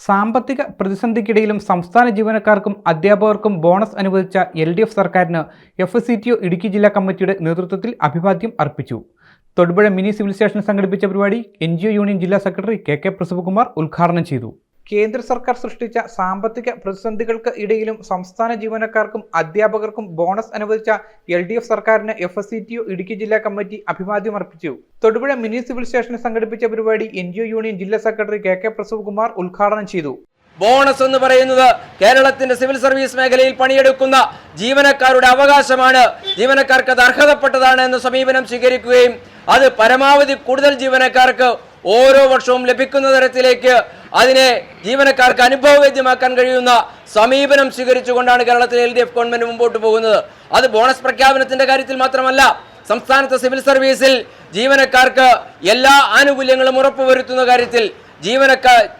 സാമ്പത്തിക പ്രതിസന്ധിക്കിടയിലും സംസ്ഥാന ജീവനക്കാർക്കും അധ്യാപകർക്കും ബോണസ് അനുവദിച്ച LDF സർക്കാരിന് FCTO ഇടുക്കി ജില്ലാ കമ്മിറ്റിയുടെ നേതൃത്വത്തിൽ അഭിവാദ്യം അർപ്പിച്ചു. തൊടുപുഴ മിനി സിവിൽ സ്റ്റേഷനിൽ സംഘടിപ്പിച്ച പരിപാടി NGO യൂണിയൻ ജില്ലാ സെക്രട്ടറി KK പ്രസവകുമാർ ഉദ്ഘാടനം ചെയ്തു. കേന്ദ്ര സർക്കാർ സൃഷ്ടിച്ച സാമ്പത്തിക പ്രതിസന്ധികൾക്ക് ഇടയിലും സംസ്ഥാന ജീവനക്കാർക്കും അധ്യാപകർക്കും ബോണസ് അനുവദിച്ച LDF സർക്കാരിന് FCTO ഇടുക്കി ജില്ലാ കമ്മിറ്റി അഭിവാദ്യം അർപ്പിച്ചു. തൊടുപുഴ മിനി സിവിൽ സ്റ്റേഷനിൽ സംഘടിപ്പിച്ച പരിപാടി NGO യൂണിയൻ ജില്ലാ സെക്രട്ടറി KK പ്രസവകുമാർ ഉദ്ഘാടനം ചെയ്തു. ബോണസ് എന്ന് പറയുന്നത് കേരളത്തിന്റെ സിവിൽ സർവീസ് മേഖലയിൽ പണിയെടുക്കുന്ന ജീവനക്കാരുടെ അവകാശമാണ്. ജീവനക്കാർക്ക് അത് അർഹതപ്പെട്ടതാണ് എന്ന സമീപനം സ്വീകരിക്കുകയും അത് പരമാവധി കൂടുതൽ ജീവനക്കാർക്ക് ഓരോ വർഷവും ലഭിക്കുന്ന തരത്തിലേക്ക് അതിനെ ജീവനക്കാർക്ക് അനുഭവവേദ്യമാക്കാൻ കഴിയുന്ന സമീപനം സ്വീകരിച്ചുകൊണ്ടാണ് കേരളത്തിലെ LDF ഗവൺമെന്റ് മുമ്പോട്ട് പോകുന്നത്. അത് ബോണസ് പ്രഖ്യാപനത്തിന്റെ കാര്യത്തിൽ മാത്രമല്ല, സംസ്ഥാനത്തെ സിവിൽ സർവീസിൽ ജീവനക്കാർക്ക് എല്ലാ ആനുകൂല്യങ്ങളും ഉറപ്പുവരുത്തുന്ന കാര്യത്തിൽ,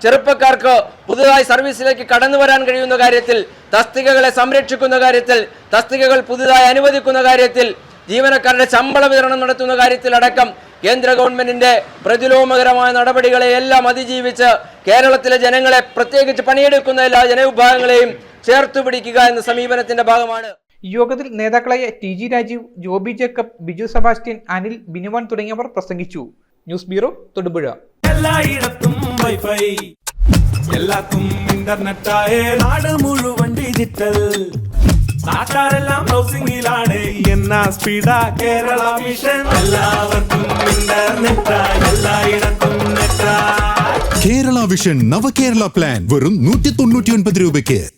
ചെറുപ്പക്കാർക്ക് പുതുതായി സർവീസിലേക്ക് കടന്നു വരാൻ കഴിയുന്ന കാര്യത്തിൽ, തസ്തികകളെ സംരക്ഷിക്കുന്ന കാര്യത്തിൽ, തസ്തികകൾ പുതുതായി അനുവദിക്കുന്ന കാര്യത്തിൽ, ജീവനക്കാരുടെ ശമ്പള വിതരണം നടത്തുന്ന കാര്യത്തിലടക്കം കേന്ദ്ര ഗവൺമെന്റിന്റെ പ്രതിലോമകരമായ നടപടികളെ എല്ലാം അതിജീവിച്ച് കേരളത്തിലെ ജനങ്ങളെ, പ്രത്യേകിച്ച് പണിയെടുക്കുന്ന എല്ലാ ജനവിഭാഗങ്ങളെയും ചേർത്തുപിടിക്കുക എന്ന സമീപനത്തിന്റെ ഭാഗമാണ്. യോഗത്തിൽ നേതാക്കളായ TG രാജീവ്, ജോബി ജേക്കബ്, ബിജു സെബാസ്റ്റ്യൻ, അനിൽ, ബിനുവാൻ തുടങ്ങിയവർ പ്രസംഗിച്ചു. News bureau, Thodupuzha. എല്ലായിടത്തും വൈഫൈ, എല്ലാവർക്കും ഇന്റർനെറ്റായ നാട് മുഴുവൻ ഡിജിറ്റൽ. നാട്ടാരെല്ലാം ബ്രൗസിംഗിലാണ്, എന്നാ സ്പീഡാ കേരള മിഷൻ. എല്ലാവർക്കും ഇന്റർനെറ്റാ, എല്ലായിടത്തും നെറ്റാ. കേരള വിഷൻ നവകേരള പ്ലാൻ വെറും 199 രൂപയ്ക്ക്.